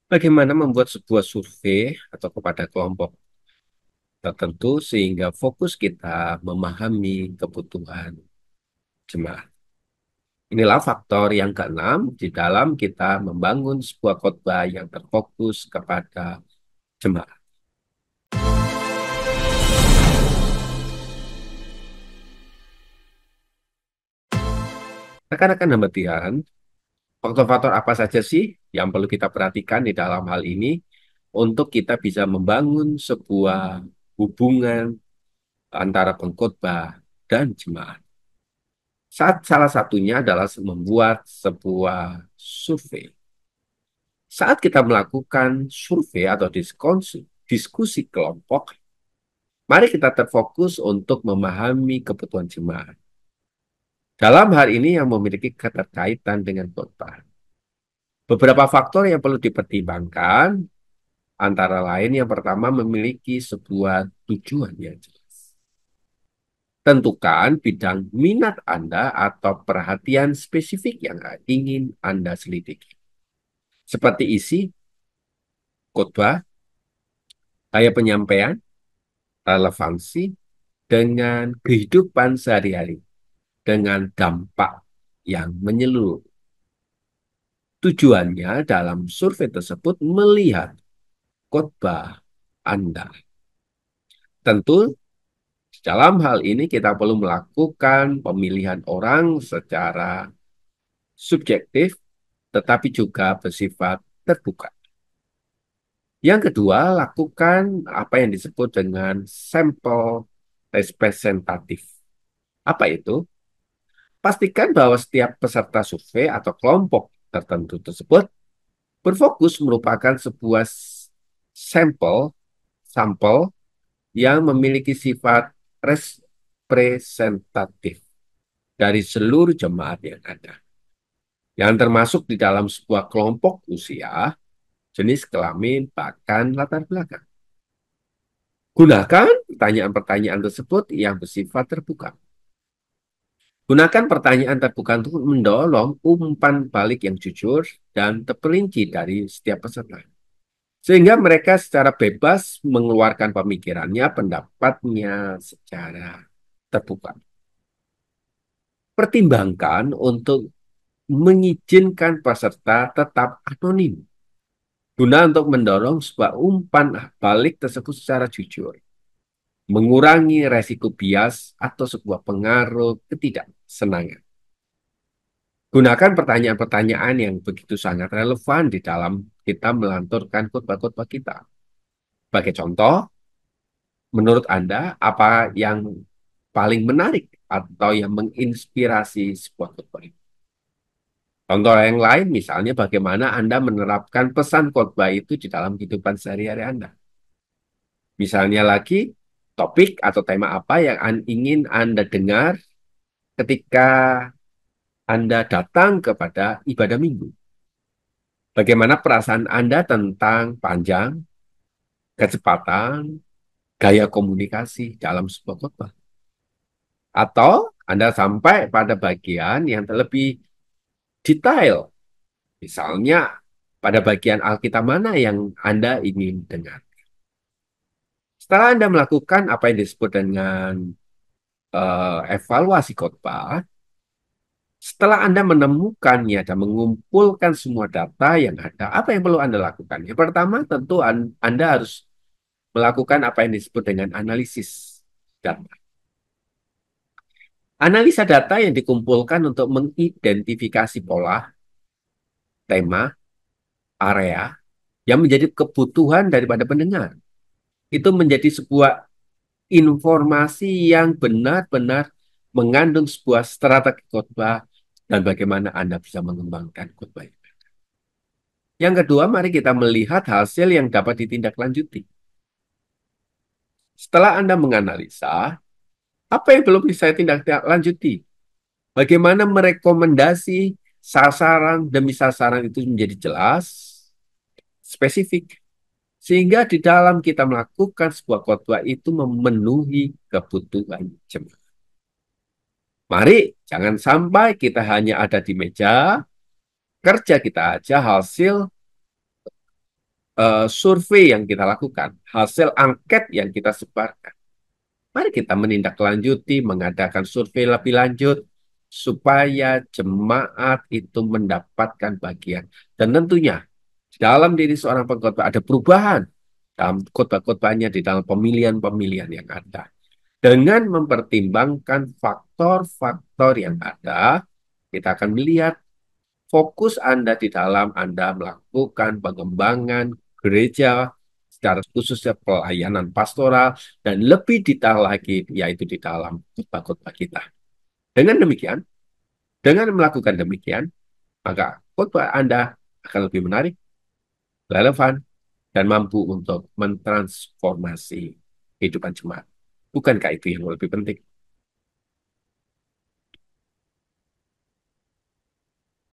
Bagaimana membuat sebuah survei atau kepada kelompok tertentu sehingga fokus kita memahami kebutuhan jemaat. Inilah faktor yang keenam di dalam kita membangun sebuah khotbah yang terfokus kepada jemaat. Rekan-rekan hambatian, faktor-faktor apa saja sih yang perlu kita perhatikan di dalam hal ini untuk kita bisa membangun sebuah hubungan antara pengkhotbah dan jemaat? Salah satunya adalah membuat sebuah survei. Saat kita melakukan survei atau diskusi kelompok, mari kita terfokus untuk memahami kebutuhan jemaat. Dalam hal ini yang memiliki keterkaitan dengan khotbah. Beberapa faktor yang perlu dipertimbangkan, antara lain yang pertama memiliki sebuah tujuan yang jelas. Tentukan bidang minat Anda atau perhatian spesifik yang ingin Anda selidiki. Seperti isi khotbah, gaya penyampaian, relevansi, dengan kehidupan sehari-hari, dengan dampak yang menyeluruh. Tujuannya dalam survei tersebut melihat khotbah Anda. Tentu dalam hal ini kita perlu melakukan pemilihan orang secara subjektif, tetapi juga bersifat terbuka. Yang kedua, lakukan apa yang disebut dengan sampel representatif. Apa itu? Pastikan bahwa setiap peserta survei atau kelompok tertentu tersebut berfokus merupakan sebuah sampel sampel yang memiliki sifat representatif dari seluruh jemaat yang ada, yang termasuk di dalam sebuah kelompok usia, jenis kelamin, bahkan latar belakang. Gunakan pertanyaan-pertanyaan tersebut yang bersifat terbuka. Gunakan pertanyaan terbuka untuk mendorong umpan balik yang jujur dan terperinci dari setiap peserta. Sehingga mereka secara bebas mengeluarkan pemikirannya, pendapatnya secara terbuka. Pertimbangkan untuk mengizinkan peserta tetap anonim, guna untuk mendorong sebuah umpan balik tersebut secara jujur, mengurangi resiko bias atau sebuah pengaruh ketidaksenangan. Gunakan pertanyaan-pertanyaan yang begitu sangat relevan di dalam kita melanturkan khotbah-khotbah kita. Sebagai contoh, menurut Anda, apa yang paling menarik atau yang menginspirasi sebuah khotbah? Contoh yang lain, misalnya bagaimana Anda menerapkan pesan khotbah itu di dalam kehidupan sehari-hari Anda. Misalnya lagi, topik atau tema apa yang ingin Anda dengar ketika Anda datang kepada ibadah minggu. Bagaimana perasaan Anda tentang panjang, kecepatan, gaya komunikasi dalam sebuah khotbah. Atau Anda sampai pada bagian yang terlebih detail. Misalnya pada bagian Alkitab mana yang Anda ingin dengar. Setelah Anda melakukan apa yang disebut dengan evaluasi khotbah, setelah Anda menemukannya dan mengumpulkan semua data yang ada, apa yang perlu Anda lakukan? Yang pertama, tentu Anda harus melakukan apa yang disebut dengan analisis data. Analisa data yang dikumpulkan untuk mengidentifikasi pola, tema, area yang menjadi kebutuhan daripada pendengar. Itu menjadi sebuah informasi yang benar-benar mengandung sebuah strategi khotbah dan bagaimana Anda bisa mengembangkan khotbah. Yang kedua, mari kita melihat hasil yang dapat ditindaklanjuti. Setelah Anda menganalisa, apa yang belum bisa tindak lanjuti? Bagaimana merekomendasi sasaran demi sasaran itu menjadi jelas, spesifik, sehingga di dalam kita melakukan sebuah khotbah itu memenuhi kebutuhan jemaat. Mari jangan sampai kita hanya ada di meja kerja kita aja, hasil survei yang kita lakukan, hasil angket yang kita sebarkan. Mari kita menindaklanjuti, mengadakan survei lebih lanjut, supaya jemaat itu mendapatkan bagian. Dan tentunya, dalam diri seorang pengkhotbah ada perubahan dalam khotbah-khotbahnya di dalam pemilihan-pemilihan yang ada. Dengan mempertimbangkan faktor-faktor yang ada, kita akan melihat fokus Anda di dalam Anda melakukan pengembangan gereja, secara khususnya pelayanan pastoral, dan lebih detail lagi, yaitu di dalam khotbah-khotbah kita. Dengan demikian, dengan melakukan demikian, maka khotbah Anda akan lebih menarik, relevan, dan mampu untuk mentransformasi kehidupan jemaat. Bukankah itu yang lebih penting?